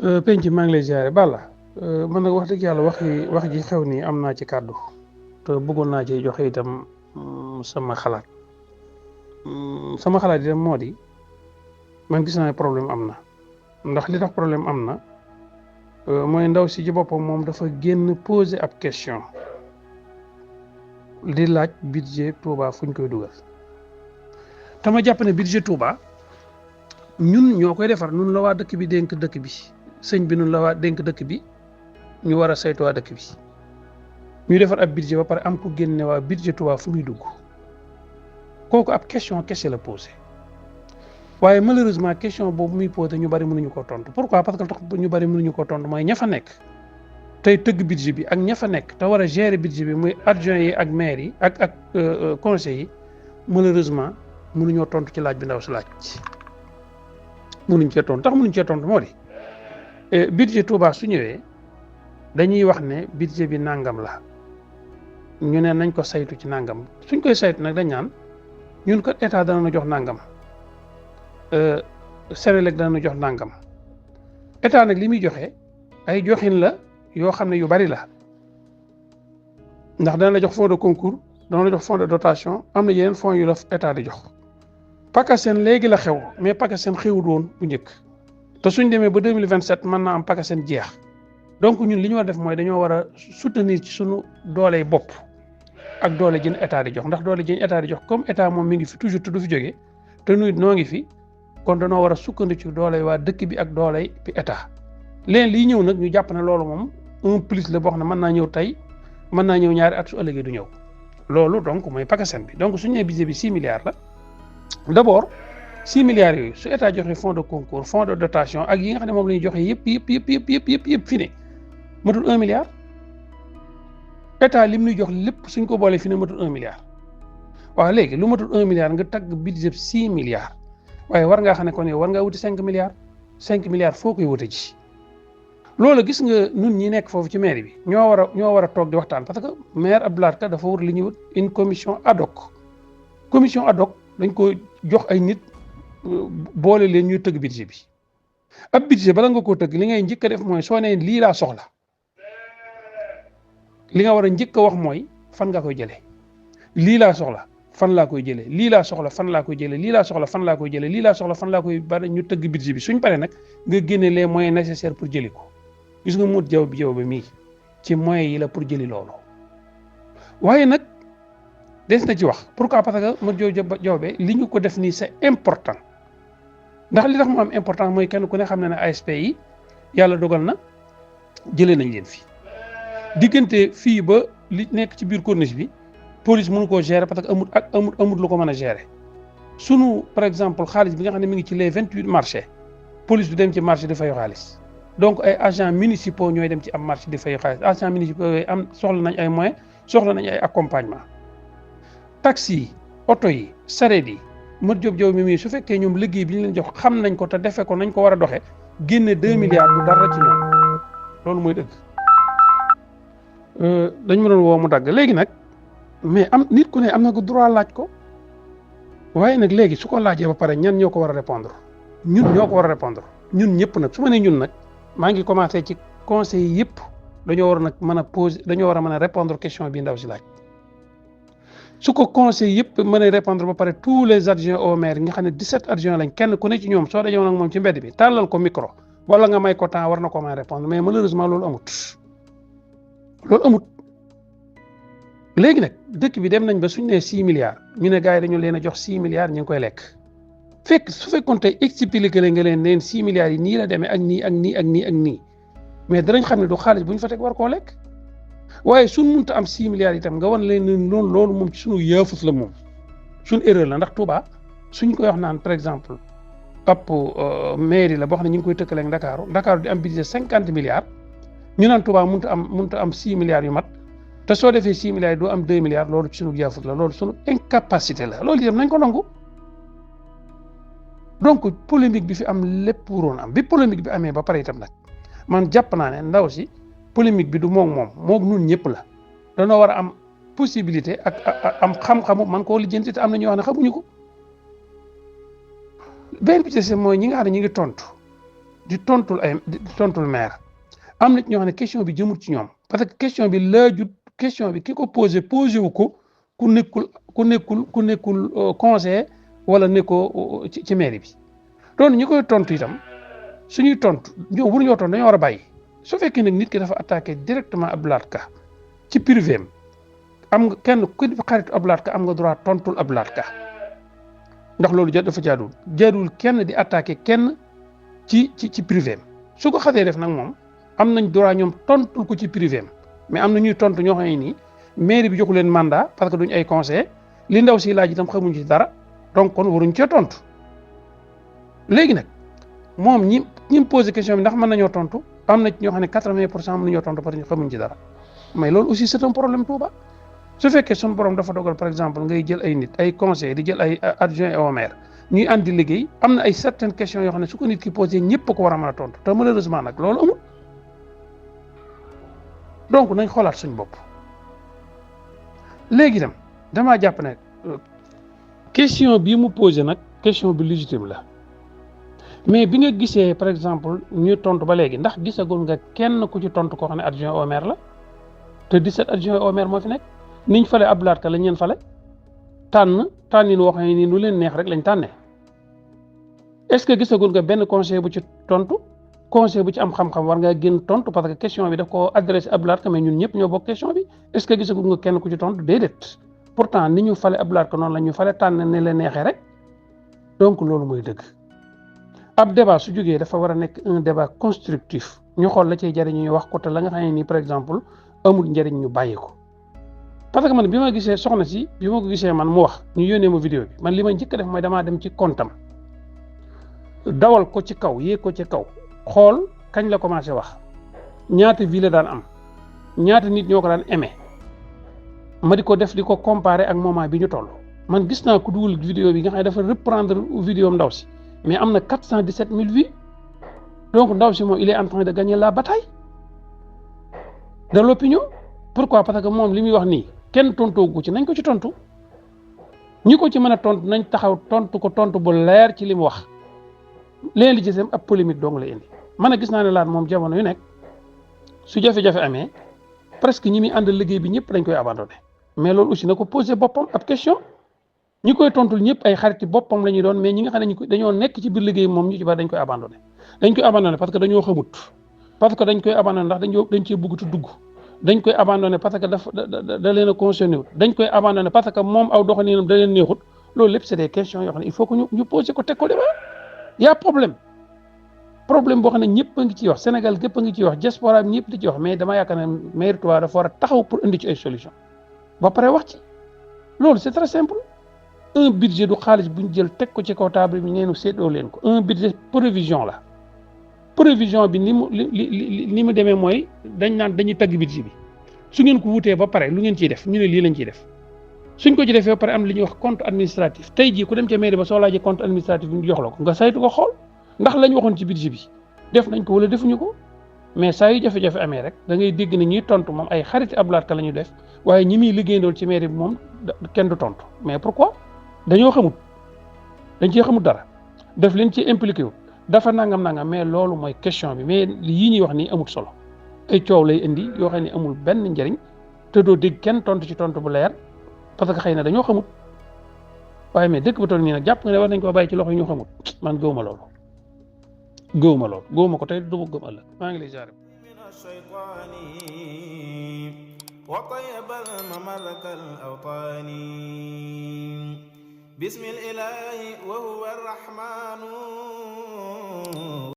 penc maa ngi lay ziare Balla man nag wax dëgg yàlla wax ji xew nii am naa ci kàddu te bëggoon naa ci joxe itam sama xalaat sama xalaat itam moo di man gis naa ne problème am na ndax li tax problème am na mooy ndaw si ci boppam moom dafa génn poser ab question di laaj budget Touba fu ñu koy dugal te ma jàpp ne budget Touba ñun ñoo koy defar ñun la waa dëkk bi dénk dëkk bi sëñ bi ñun la waa dénk dëkk bi ñu war a saytu waa dëkk bi ñu defar ab budget ba pare am ku génne waa budget Touba fu muy dugg kooku ab question kese la posé waaye malheureusement question boobu muy posé ñu bari mënuñu ko tontu pourquoi parce que tax ñu bari mënuñu ko tontu mooy ña fa nekk tey tëgg budget bi ak ña fa nekk te war a gérer budget bi muy adjoint yi ak maire yi ak conseil yi malheureusement mënuñoo tontu ci laaj bi ndaw si laaj mënuñ cee tontu tax mënuñ cee tontu moo di budget Touba su ñëwee dañuy wax ne budget bi nangam la ñu ne nañ ko saytu ci nangam suñ koy saytu nag dañ naan ñun kat état dana na jox nangam Senelec dana na jox nangam état nag li muy joxe ay joxin la yoo xam ne yu bari la ndax dana la jox fonds de concours dana la jox fonds de dotation am na yeneen fonds yu la état di jox. PACASEN léegi la xew mais PACASEN xewul woon bu njëkk te suñ demee ba 2027 mën naa am PACASEN jeex donc ñun li ñu war a def mooy dañoo war a soutenir ci sunu dooley bopp ak doole jën état di jox ndax doole jën état di jox comme état moom mi ngi fi toujours te du fi jógee te nuy noo ngi fi kon dañoo war a sukkandiku ci dooley waa dëkk bi ak dooley bi état leen lii ñëw nag ñu jàpp ne loolu moom un plus la boo xam ne mën naa ñëw tey mën naa ñëw ñaari at su ëllëgee du ñëw loolu donc mooy PACASEN bi donc suñu nee budget bi 6 milliards la. D'abord 6 milliards yooyu su état joxe fonds de concours fonds de dotation ak yi nga xam ne moom la ñuy joxe yëpp fi ne matul 1 milliard état lim ñuy jox lépp suñ ko boolee fi ne matul 1 milliard waaw léegi lu matul 1 milliard nga tagg budget 6 milliards waaye war ngaa xam ne kon yow war ngaa wuti 5 milliards 5 milliards foo koy wute ji loolu gis nga nun ñi nekk foofu ci mairie bi ñoo war a toog di waxtaan parce que maire Abdoulaye Ka dafa wut li ñuy wut une commission ad hoc commission ad hoc dañ ko jox ay nit boole leen ñuy tëgg budget bi ab budget bala nga koo tëgg li ngay njëkk a def mooy soo nee lii laa soxla li nga war a njëkk a wax mooy fan nga koy jëlee lii laa soxla fan laa koy jëlee lii laa soxla fan laa koy jëlee lii laa soxla fan laa koy jëlee lii laa soxla fan laa koy bari ñu tëgg budget bi suñ paree nag nga génne les moyens nécessaires pour jëli ko gis nga mut jaw ba mii ci moyens yi la pour jëli loolu waaye nag des na ci wax pourquoi parce que Modou Diaobé li ñu ko def nii c'est important ndax li tax mu am important mooy kenn ku ne xam ne ne ASP yi yàlla dogal na jëlee nañ leen fi diggante fii ba li nekk ci biir corniche bi police mënu koo gérer parce que amut lu ko mën a gérer sunu par exemple xaalis bi nga xam ne mi ngi ci les 28 marchés police du dem ci marché di fayu xaalis donc ay agents municipaux ñooy dem ci am marché di fayu xaalis agents municipaux yooyu am soxla nañ ay moyens soxla nañ ay accompagnement taxi yi oto yi sareet yi Modou Diaobé mi su fekkee ñoom liggéey bi ñu leen jox xam nañ ko te defe ko nañ ko war a doxe génne 2 milliards du dara ci ñoom loolu mooy dëgg dañ ma doon woo mu dagg léegi nag mais am nit ku ne am na ko droit laaj ko waaye nag léegi su ko laajee ba pare ñan ñoo ko war a répondre ñun ñoo ko war a répondre ñun ñëpp nag su ma nee ñun nag maa ngi commencé ci conseil yëpp dañoo war a nag mën a poser dañoo war a mën a répondre question bi ndaw si laaj su ko conseil yëpp mën a répondre ba pare tous les adjoints au maire nga xam ne 17 adjoints lañ kenn ku ne ci ñoom soo dajoo nag moom ci mbedd bi tàllal ko micro wala nga may ko temps war na ko mën a répondre mais malheureusement loolu amut léegi nag dëkk bi dem nañ ba suñ nee 6 milliards ñu ne gars yi dañu leen a jox 6 milliards ñu ngi koy lekk fekk su fekkoon tey expliqué la nga leen 6 milliards yi nii la demee ak nii ak nii ak nii ak nii mais danañ xam ne du xaalis bu ñu fa teg war koo lekk waaye suñ mënta am 6 milliards itam nga wan leen ne loolu moom ci suñu yaafus la moom suñu erreur la ndax Touba suñ koy wax naan par exemple ab mairie la boo xam ne ñu ngi koy tëkkaleeg Ndakaaru di am budget 50 milliards ñu naan Touba mënta am 6 milliards yu mat te soo defee 6 milliards yi doo am 2 milliards loolu ci suñu yaafus la loolu suñu incapacité la loolu itam nañ ko nangu donc polémique bi fi am lépp waroon am bi polémique bi amee ba pare itam nag man jàpp naa ne ndaw si polémique bi du moom nun ñëpp la danoo war a am possibilité ak am xam-xamu man koo lijjanti te am na ñoo xam ne xamuñu ko benn bi ci mooy ñi nga xam ne ñi ngi tontu di tontul maire am na ci ñoo xam ne question bi jëmul ci ñoom parce que question bi laajut question bi ki ko posé wu ko ku nekkul conseiller wala ne ko ci mairie bi donc ñi koy tontu itam suñuy tontu ñoom bu ñoo tontu dañoo war a bàyyi su fekkee nag nit ki dafa attaqué directement Abdou Lahad Ka ci privé am nga kenn ku xaritu Abdou Lahad Ka am nga droit tontul Abdou Lahad Ka ndax loolu dafa jaaduwul kenn di attaqué kenn ci privé su ko xasee def nag moom am nañ droit ñoom tontul ko ci privé mais am na ñuy tontu ñoo xam ne nii mairie bi joxu leen mandat parce que duñ ay conseil li ndaw si laaj itam xamuñ ci dara donc kon waruñ cee tontu léegi nag moom ñi posé question bi ndax mën nañoo tontu am na ci ñoo xam ne 80% mën nañoo tontu parce que xamuñ ci dara mais loolu aussi c'est un problème Touba su fekkee suñu borom dafa dogal par exemple ngay jël ay nit ay conseil di jël ay adjoint au maire ñuy andi liggéey am na ay certaines questions yoo xam ne su ko nit ki posé ñëpp ko war a mën a tontu te malheureusement nag loolu amul donc nañ xoolaat suñ bopp léegi itam damaa jàpp ne question bii mu posé nag question bi légitime la mais bi nga gisee par exemple ñu tontu ba léegi ndax gisagul nga kenn ku ci tontu koo xam ne adjoint au maire la te 17 adjoint au maire moo fi nekk niñ fale Abdou Lahad Ka lañ leen fale tànnin woo xam ne nii nu leen neex rek lañ tànnee est-ce que gisagul nga benn conseil bu ci tontu conseil bu ci am xam-xam war ngaa génn tontu parce que question bi daf ko adressé Abdou Lahad Ka mais ñun ñëpp ñoo bokk question bi est-ce que gisagul nga kenn ku ci tontu déedéet pourtant ni ñu fale Abdou Lahad Ka noonu la ñu fale tànn ne leen neexee rek donc loolu mooy dëgg ab débat su jógee dafa war a nekk un débat constructif ñu xool la cay jariñ ñu wax ko te la nga xam ne nii par exemple amul njëriñ ñu bàyyi ko parce que man bi ma gisee soxna si bi ma ko gisee man mu wax ñu yónnee ma vidéo bi man li ma njëkk a def mooy damaa dem ci comptam dawal ko ci kaw yéeg ko ci kaw xool kañ la commencé wax ñaata vie la daan am ñaata nit ñoo ko daan aimé ma di ko def di ko comparer ak moment bi ñu toll man gis naa ku dugal vidéo bi nga xam ne dafa reprendre vidéo ndaw si mais am na 417 000 vues donc ndaw si moom il est en train de gagner la bataille de l'opinion pourquoi parce que moom li muy wax nii kenn tontoogu ci nañ ko ci tontu ñi ko ci mën a tontu nañ taxaw tontu ko tontu bu leer ci li mu wax leen li ci sem ab polémique dong la indi man a gis naa ne laat moom jamono yu nekk su jafe-jafe amee presque ñi muy àndal liggéey bi ñëpp dañ koy abandonné mais loolu aussi na ko posé boppam ab question ñi koy tontul ñëpp ay xariti boppam la ñuy doon mais ñi nga xam ne dañoo nekk ci biir liggéey moom ñu ci bari dañ koy abandonné parce que dañoo xamut parce que dañ koy abandonné ndax dañ cee bëgg dugg dañ koy abandonné parce que da leen a concerné wut dañ koy abandonné parce que moom aw doxalinam da leen neexut loolu lépp c'est des questions yoo xam ne il faut que ñu posé ko teg ko débat y a problème boo xam ne ñëpp a ngi ciy wax Sénégal gépp a ngi ciy wax diaspora bi ñëpp di ci wax mais dama yaakaar ne mairie Touba dafa war a taxaw pour indi ci ay solution ba pare wax ci loolu c'est très simple un budget du xaalis bu ñu jël teg ko ci kaw table bi neenu seetloo leen ko un budget prévision la prévision bi ni mu demee mooy dañ naan dañuy tagg budget bi su ngeen ko wutee ba pare lu ngeen ciy def ñu ne lii lañ ciy def suñ ko ci defee ba pare am li ñuy wax compte administratif tey jii ku dem ca mairie ba soo laajee compte administratif bi ñu jox la ko nga saytu ko xool ndax lañ waxoon ci budget bi def nañ ko wala defuñu ko mais saa yu jafe-jafe amee rek da ngay dégg ne ñuy tontu moom ay xariti Abdou Lahad Ka la ñu def waaye ñi muy liggéeyandool ci mairie bi moom kenn du tontu mais pourquoi dañ cee xamut dara def leen ci impliqué wu dafa nangam mais loolu mooy question bi mais yii ñuy wax nii amul solo ay coow lay indi yoo xam ne amul benn njëriñ te doo dégg kenn tontu ci tontu bu leer parce que xëy na dañoo xamut waaye mais dëkk ba toll nii nag jàpp nga ne war nañ ko bàyyi ci loxo yi ñu xamut man gëwuma loolu gëwuma ko tey du ma gëm ëllëg maa ngi lay jaare وطيب المملك الأوطان بسم الإله وهو الرحمن